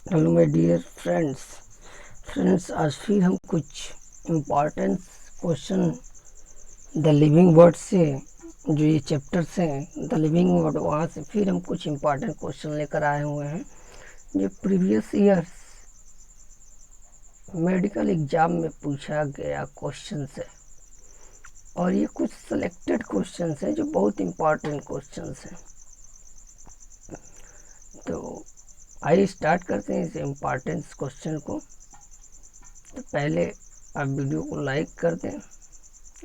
Hello my dear friends आज फिर हम कुछ important question the living word से, जो ये चैप्टर्स हैं द लिविंग वर्ड, वहाँ से फिर हम कुछ इम्पॉर्टेंट क्वेश्चन लेकर आए हुए हैं जो प्रीवियस ईयर्स मेडिकल एग्जाम में पूछा गया क्वेश्चन है। और ये कुछ सेलेक्टेड क्वेश्चन हैं जो बहुत इम्पॉर्टेंट क्वेश्चन हैं। तो आइए स्टार्ट करते हैं इस इम्पॉर्टेंट क्वेश्चन को। तो पहले आप वीडियो को लाइक कर दें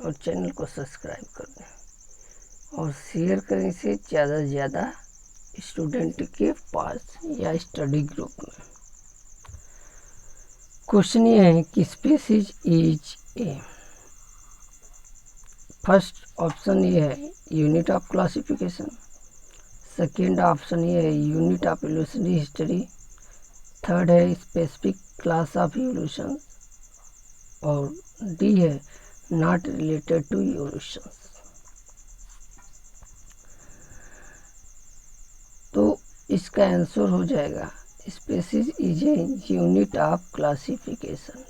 और चैनल को सब्सक्राइब कर दें और शेयर करें इसे ज़्यादा से ज़्यादा स्टूडेंट के पास या स्टडी ग्रुप में। क्वेश्चन ये है कि species is a, first option ये है unit of classification, second option ये है unit of evolutionary history, third है स्पेसिफिक क्लास ऑफ इवोल्यूशन और डी है नॉट रिलेटेड टू इवोल्यूशन। तो इसका आंसर हो जाएगा species is a unit of classification.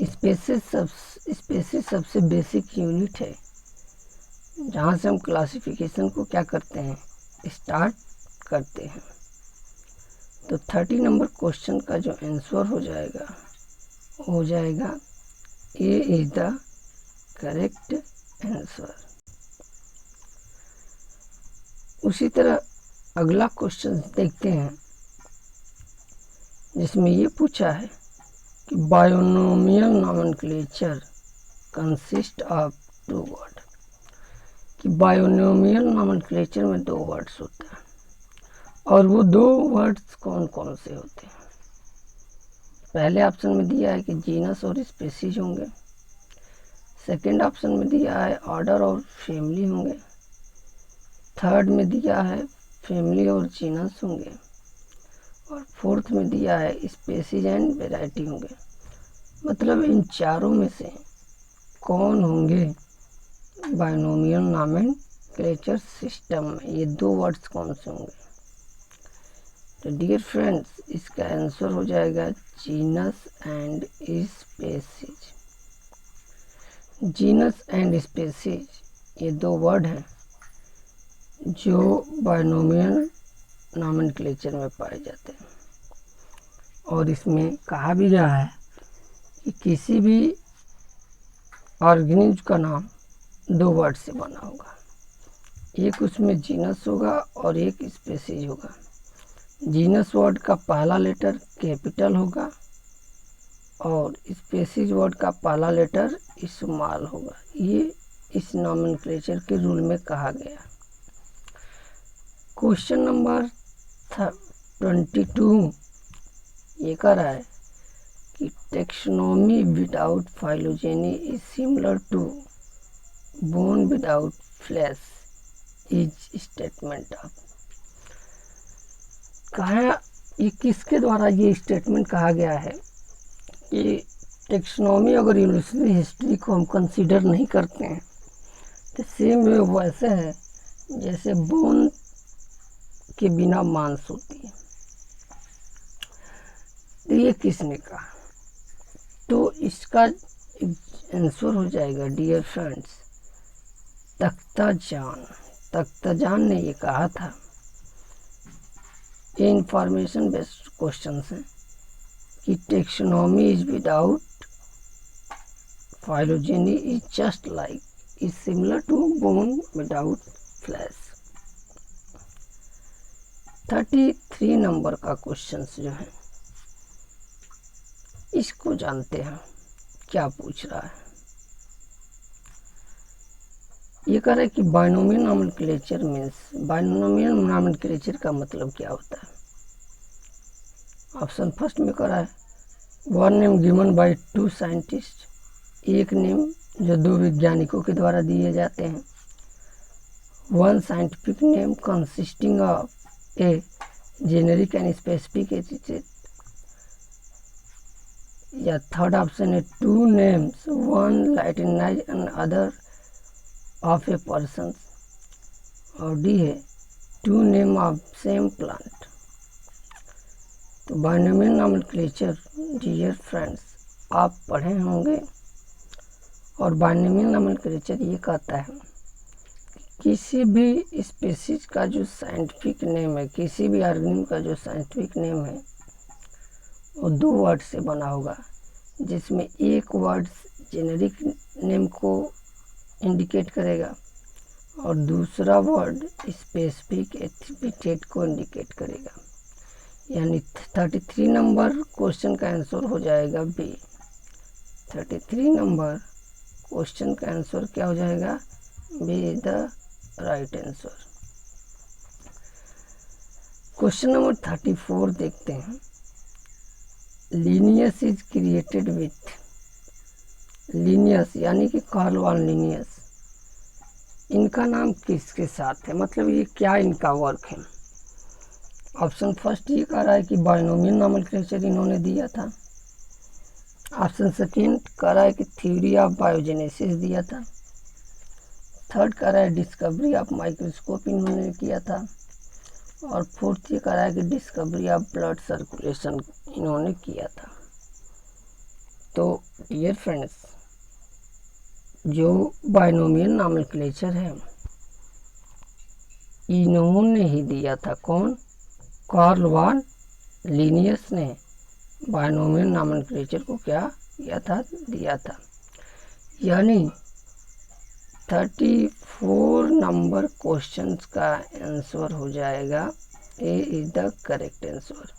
Species सबसे बेसिक यूनिट है जहाँ से हम क्लासिफिकेशन को क्या करते हैं, स्टार्ट करते हैं। तो 30 नंबर क्वेश्चन का जो आंसर हो जाएगा A is the correct answer. उसी तरह अगला क्वेश्चन देखते हैं जिसमें ये पूछा है कि binomial nomenclature consist of two word, कि बायोनोमियल नॉमेनक्लेचर में दो वर्ड्स होता है और वो दो वर्ड्स कौन कौन से होते हैं। पहले ऑप्शन में दिया है कि जीनस और स्पीशीज होंगे, सेकंड ऑप्शन में दिया है ऑर्डर और फैमिली होंगे, थर्ड में दिया है फैमिली और जीनस होंगे और फोर्थ में दिया है स्पीशीज एंड वैरायटी होंगे। मतलब इन चारों में से कौन होंगे बायनोमियल नॉमेनक्लेचर सिस्टम में, ये दो वर्ड्स कौन से होंगे। तो डियर फ्रेंड्स, इसका आंसर हो जाएगा genus and species. Genus and species ये दो वर्ड हैं जो बायनोमियल नॉमेनक्लेचर में पाए जाते हैं। और इसमें कहा भी गया है कि किसी भी ऑर्गेनिज्म का नाम दो वर्ड से बना होगा, एक उसमें जीनस होगा और एक स्पीशीज होगा। जीनस वर्ड का पहला लेटर कैपिटल होगा और स्पीशीज वर्ड का पहला लेटर स्मॉल होगा। ये इस नॉमेनक्लेचर के रूल में कहा गया। क्वेश्चन नंबर 22 ये कह रहा है कि taxonomy without phylogeny is similar to bone without flesh is statement of. कहा ये किसके द्वारा ये स्टेटमेंट कहा गया है कि टेक्सोनोमी अगर इवोल्यूशनरी हिस्ट्री को हम कंसीडर नहीं करते हैं तो सेम वे वैसे है जैसे बोन के बिना मांस होती है। तो ये किसने कहा, तो इसका आंसर हो जाएगा डियर फ्रेंड्स तख्ताजान ने ये कहा था। ये इंफॉर्मेशन बेस्ड क्वेश्चन है कि taxonomy is without phylogeny is just like is similar to bone without flesh. 33 number का क्वेश्चन जो है इसको जानते हैं क्या पूछ रहा है। ये कह रहा है कि binomial nomenclature means, binomial nomenclature का मतलब क्या होता है। ऑप्शन फर्स्ट में कह रहा है one name given by two scientist, एक नेम जो दो वैज्ञानिकों के द्वारा दिए जाते हैं। One scientific name consisting of a generic and specific epithet, या थर्ड ऑप्शन है two names one latinize and other of a person, और डी है two name of same plant. तो बायनोमियल नॉमेनक्लेचर डियर फ्रेंड्स आप पढ़े होंगे, और binomial nomenclature ये कहता है किसी भी स्पीशीज का जो साइंटिफिक नेम है, किसी भी ऑर्गेनिज्म का जो साइंटिफिक नेम है वो 2 वर्ड से बना होगा, जिसमें एक वर्ड जेनेरिक नेम को इंडिकेट करेगा और दूसरा वर्ड स्पेसिफिक एपिथेट को इंडिकेट करेगा। यानी 33 नंबर क्वेश्चन का आंसर हो जाएगा बी। 33 नंबर क्वेश्चन का आंसर क्या हो जाएगा? B is the right answer. Question number 34 देखते हैं। Linnaeus is created with, Linnaeus यानी कि कार्ल वॉन लिनियस, इनका नाम किसके साथ है, मतलब ये क्या इनका वर्क है? ऑप्शन फर्स्ट ये कह रहा है कि बायनोमियल नॉमेनक्लेचर इन्होंने दिया था। ऑप्शन सेकेंड कह रहा है कि थ्योरी ऑफ बायोजेनेसिस दिया था। थर्ड कह रहा है डिस्कवरी ऑफ माइक्रोस्कोप इन्होंने किया था। और फोर्थ ये कह रहा है कि डिस्कवरी ऑफ ब्लड सर्कुलेशन इन्होंने किया था। तो डियर फ्रेंड्स, जो बायनोमियल नॉमेनक्लेचर है इन्होंने ही दिया था। कौन? कार्ल वॉन लिनियस ने बायनोमियल नॉमेनक्लेचर को क्या किया था? दिया था। यानी 34 नंबर क्वेश्चंस का आंसर हो जाएगा A is the correct answer,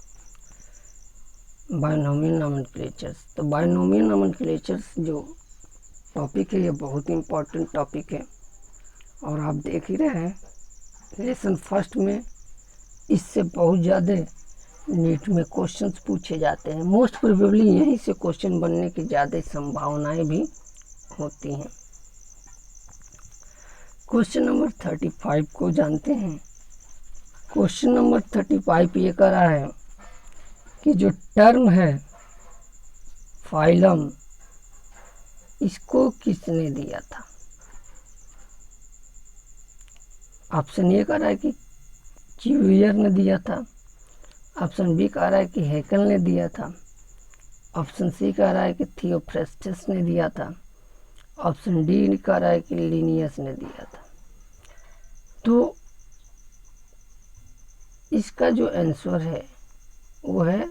binomial nomenclatures. तो बायनोमियल नॉमेनक्लेचर्स जो टॉपिक है ये बहुत इम्पोर्टेंट टॉपिक है, और आप देख ही रहे हैं लेसन फर्स्ट में इससे बहुत ज़्यादा नीट में क्वेश्चंस पूछे जाते हैं। मोस्ट प्रोबेबली यहीं से क्वेश्चन बनने की ज़्यादा संभावनाएं भी होती हैं। क्वेश्चन नंबर 35 को जानते हैं। क्वेश्चन नंबर 35 ये कह रहा है कि जो टर्म है फाइलम, इसको किसने दिया था? ऑप्शन ए कह रहा है कि क्यूवियर ने दिया था। ऑप्शन बी कह रहा है कि हैकेल ने दिया था। ऑप्शन सी कह रहा है कि थियोफ्रेस्टस ने दिया था। ऑप्शन डी कह रहा है कि लिनियस ने दिया था। तो इसका जो आंसर है वो है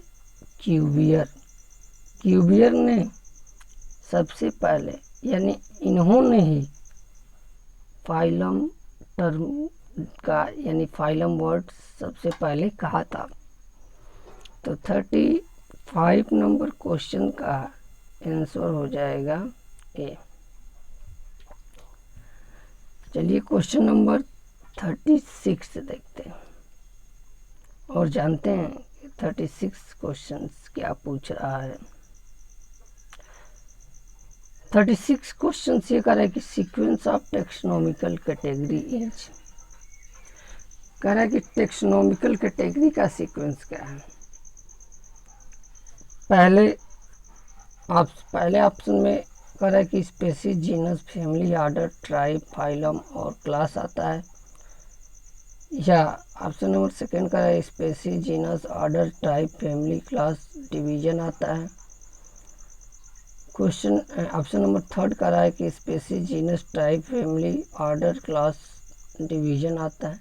क्यूवियर। क्यूवियर ने सबसे पहले, यानी इन्होंने ही फाइलम टर्म का, यानी फाइलम वर्ड सबसे पहले कहा था। तो 35 नंबर क्वेश्चन का आंसर हो जाएगा ए। चलिए क्वेश्चन नंबर 36 देखते हैं और जानते हैं कि 36 क्वेश्चंस क्या पूछ रहा है। 36 क्वेश्चंस ये कह रहा है कि sequence of taxonomical category is, कह रहा है कि टेक्सोनोमिकल कैटेगरी का सीक्वेंस क्या है। पहले ऑप्शन में कह रहा है कि species, genus, family, order, tribe, phylum और क्लास आता है। या ऑप्शन नंबर सेकेंड कह रहा है species, genus, order, tribe, family, class, division आता है। क्वेश्चन ऑप्शन नंबर थर्ड कह रहा है कि species, genus, tribe, family, order, class, division आता है।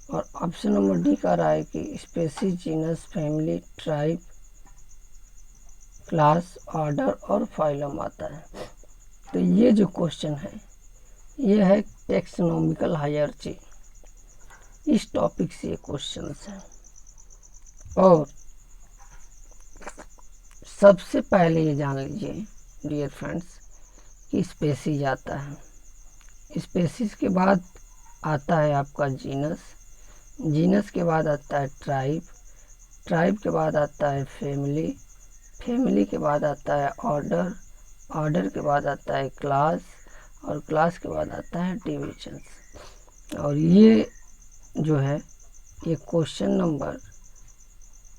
और ऑप्शन नंबर डी कह रहा है कि species, genus, family, tribe, class, order और फाइलम आता है। तो ये जो क्वेश्चन है ये है टेक्सोनोमिकल हायरार्ची, इस टॉपिक से ये क्वेश्चन है। और सबसे पहले ये जान लीजिए डियर फ्रेंड्स कि स्पेसीज आता है, स्पेसीज के बाद आता है आपका जीनस, जीनस के बाद आता है ट्राइब, ट्राइब के बाद आता है फैमिली, फैमिली के बाद आता है ऑर्डर, ऑर्डर के बाद आता है क्लास, और क्लास के बाद आता है डिविजन्स। और ये जो है ये क्वेश्चन नंबर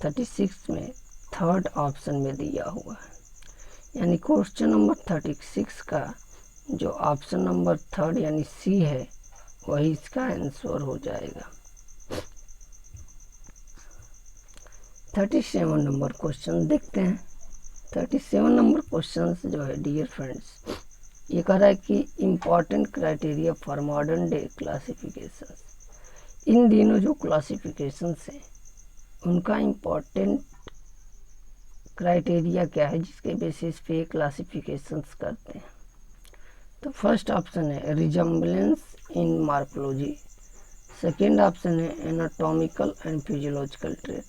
36 में थर्ड ऑप्शन में दिया हुआ है। यानी क्वेश्चन नंबर 36 का जो ऑप्शन नंबर थर्ड यानी सी है वही इसका आंसर हो जाएगा। 37 नंबर क्वेश्चन देखते हैं। 37 नंबर क्वेश्चन जो है डियर फ्रेंड्स, ये कह रहा है कि important criteria for modern day classification. इन दिनों जो क्लासिफिकेशंस हैं उनका इम्पॉर्टेंट क्राइटेरिया क्या है जिसके बेसिस पे क्लासिफिकेशंस करते हैं। तो फर्स्ट ऑप्शन है रिजम्बलेंस इन मार्कोलॉजी, सेकेंड ऑप्शन है anatomical and physiological trait,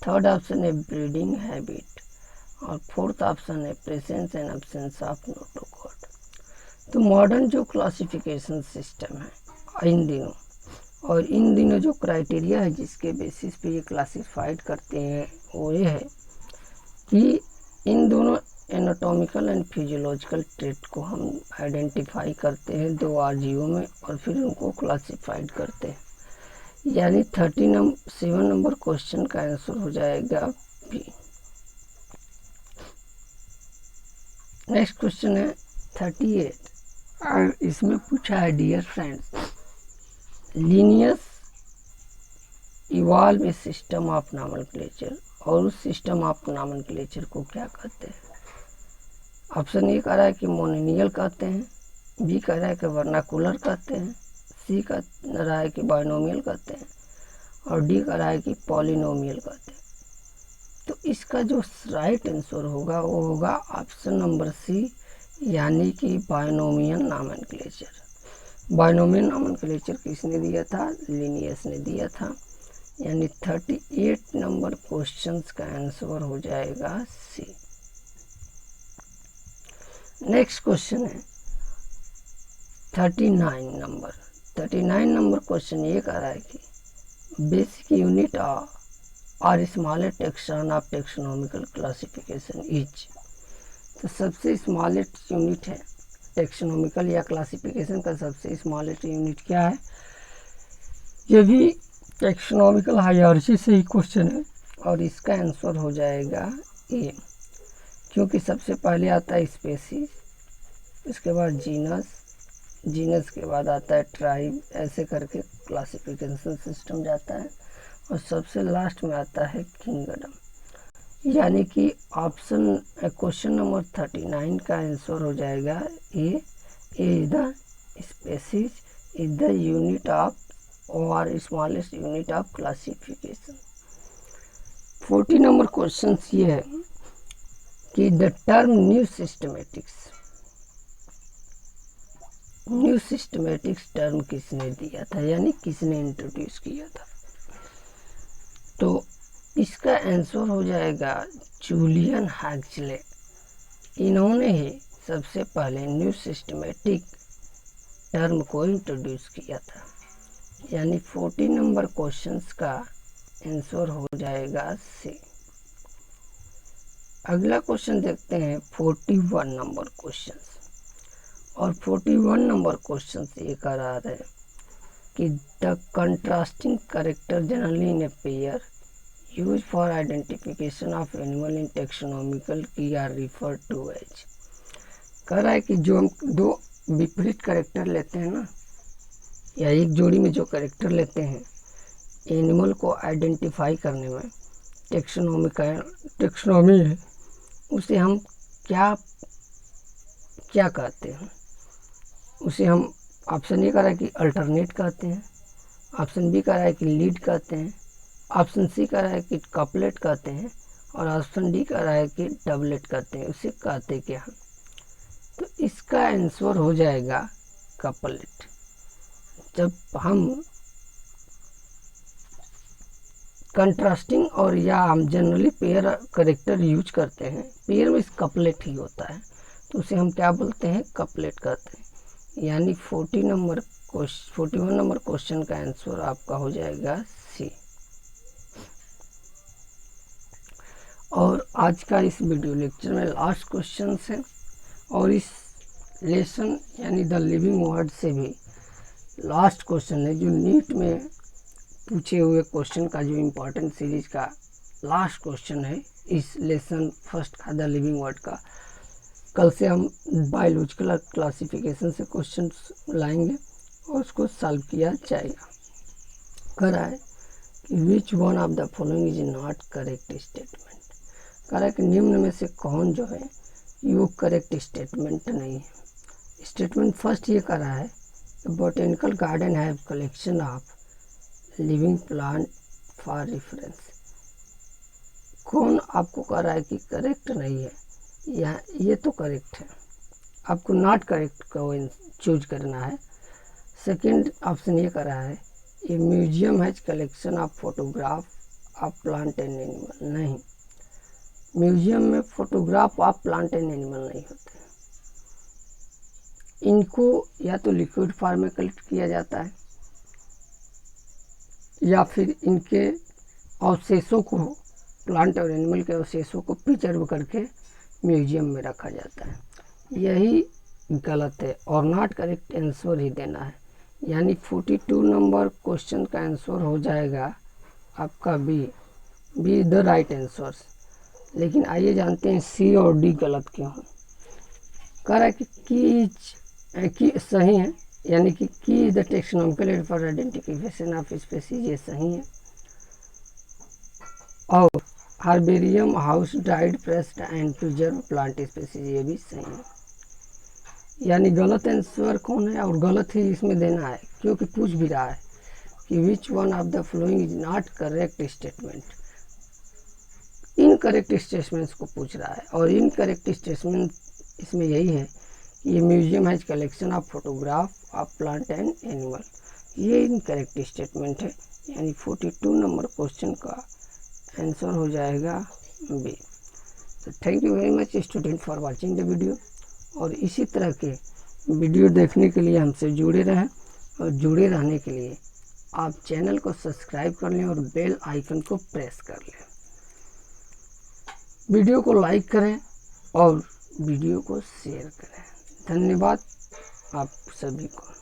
third option है ब्रीडिंग हैबिट और फोर्थ ऑप्शन है presence and absence of notochord. तो मॉडर्न जो क्लासिफिकेशन सिस्टम है इन दिनों, और इन दिनों जो क्राइटेरिया है जिसके बेसिस पे ये क्लासिफाइड करते हैं वो ये है कि इन दोनों एनाटॉमिकल एंड फिजियोलॉजिकल ट्रेट को हम आइडेंटिफाई करते हैं दो आरजीओ में और फिर उनको क्लासिफाइड करते हैं। यानी 37 नंबर क्वेश्चन का आंसर हो जाएगा बी। नेक्स्ट क्वेश्चन है 38 और इसमें पूछा है dear friends, Linnaeus evolve system of nomenclature, और उस सिस्टम ऑफ नॉमेनक्लेचर को क्या कहते हैं। ऑप्शन ए कह रहा है कि मोनोनियल कहते हैं, बी कह रहा है कि वर्नाकुलर कहते हैं, सी कह रहा है कि बायनोमियल कहते हैं और डी कह रहा है कि पॉलिनोमियल कहते हैं। तो इसका जो राइट आंसर होगा वो होगा ऑप्शन नंबर सी, यानी कि बायनोमियल नॉमेनक्लेचर। बायनोमियल नॉमेनक्लेचर किसने दिया था, लिनियस ने दिया था। यानी 38 नंबर क्वेश्चंस का आंसर हो जाएगा सी। नेक्स्ट क्वेश्चन है 39 नंबर। 39 नंबर क्वेश्चन ये कह रहा है कि बेसिक यूनिट और smallest taxon of taxonomical classification is. तो सबसे स्मॉलेस्ट यूनिट है टेक्सोनॉमिकल या क्लासिफिकेशन का सबसे स्मॉलेस्ट यूनिट क्या है। ये भी टेक्सोनॉमिकल हायरार्की से ही क्वेश्चन है और इसका आंसर हो जाएगा ए, क्योंकि सबसे पहले आता है स्पेसीज, इसके बाद जीनस, जीनस के बाद आता है ट्राइब, ऐसे करके क्लासिफिकेशन सिस्टम जाता है और सबसे लास्ट में आता है किंगडम। यानी कि ऑप्शन क्वेश्चन नंबर 39 का आंसर हो जाएगा A is the species is the unit of और smallest unit of classification. 40 number question ये है कि the term new systematics term किसने दिया था, यानी किसने इंट्रोड्यूस किया था। तो इसका आंसर हो जाएगा जूलियन हक्सले। इन्होंने ही सबसे पहले न्यू सिस्टमेटिक टर्म को इंट्रोड्यूस किया था। यानी 40 नंबर क्वेश्चंस का आंसर हो जाएगा सी। अगला क्वेश्चन देखते हैं 41 नंबर क्वेश्चन, और 41 नंबर क्वेश्चन ये कह रहा है कि the contrasting character generally in a pair use for identification of animal in taxonomical की आर रिफर टू एज। कह रहा है कि जो हम दो विपरीत कैरेक्टर लेते हैं ना, या एक जोड़ी में जो कैरेक्टर लेते हैं एनिमल को आइडेंटिफाई करने में, टेक्सोनॉमी है, उसे हम क्या कहते हैं। उसे हम ऑप्शन ए कह रहा है कि अल्टरनेट कहते हैं, ऑप्शन बी कह रहा है कि लीड कहते हैं, ऑप्शन सी कह रहा है कि कपलेट कहते हैं और ऑप्शन डी कह रहा है कि डबलेट कहते हैं। उसे कहते क्या हैं। तो इसका आंसर हो जाएगा कपलेट। जब हम कंट्रास्टिंग और या हम जनरली पेयर कैरेक्टर यूज करते हैं, पेयर में कपलेट ही होता है, तो उसे हम क्या बोलते हैं, कपलेट कहते हैं। यानी 41 नंबर क्वेश्चन का आंसर आपका हो जाएगा सी। और आज का इस वीडियो लेक्चर में लास्ट क्वेश्चन है, और इस लेसन यानी द लिविंग वर्ड से भी लास्ट क्वेश्चन है जो नीट में पूछे हुए क्वेश्चन का जो इम्पोर्टेंट सीरीज का लास्ट क्वेश्चन है इस लेसन फर्स्ट का द लिविंग वर्ड का। कल से हम बायोलॉजिकल क्लासिफिकेशन से क्वेश्चन लाएंगे और उसको सॉल्व किया जाएगा। कह रहा है कि which one of the following is not correct statement. कह रहा है कि निम्न में से कौन जो है वो करेक्ट स्टेटमेंट नहीं है। स्टेटमेंट फर्स्ट ये कह रहा है botanical garden have collection of living plant for reference. कौन आपको कह रहा है कि करेक्ट नहीं है, या ये तो करेक्ट है, आपको नॉट करेक्ट को चूज करना है। सेकंड ऑप्शन ये कर रहा है ये museum has collection of photograph of plant and animal. नहीं, म्यूजियम में photograph of plant and animal नहीं होते। इनको या तो लिक्विड फॉर्म में कलेक्ट किया जाता है या फिर इनके अवशेषों को, प्लांट और एनिमल के अवशेषों को प्रिजर्व करके म्यूजियम में रखा जाता है। यही गलत है और नॉट करेक्ट आंसर ही देना है। यानी 42 नंबर क्वेश्चन का आंसर हो जाएगा आपका B is the right answer. लेकिन आइए जानते हैं सी और डी गलत क्यों है। कह रहा है कि सही है, यानी कि की is the taxonomical add for identification of species, ये सही है। और herbarium house dried pressed and preserve plant species, ये भी सही है। यानी गलत आंसर कौन है, और गलत ही इसमें देना है, क्योंकि पूछ भी रहा है कि which one of the following is not correct statement. Incorrect statements को पूछ रहा है, और इनकरेक्ट स्टेटमेंट इसमें यही है कि ये museum has collection of photograph of plant and animal, ये इनकरेक्ट स्टेटमेंट है। यानी 42 नंबर क्वेश्चन का आंसर हो जाएगा बी। तो thank you very much student for watching the video, और इसी तरह के वीडियो देखने के लिए हमसे जुड़े रहें, और जुड़े रहने के लिए आप चैनल को सब्सक्राइब कर लें और बेल आइकन को प्रेस कर लें। वीडियो को लाइक करें और वीडियो को शेयर करें। धन्यवाद आप सभी को।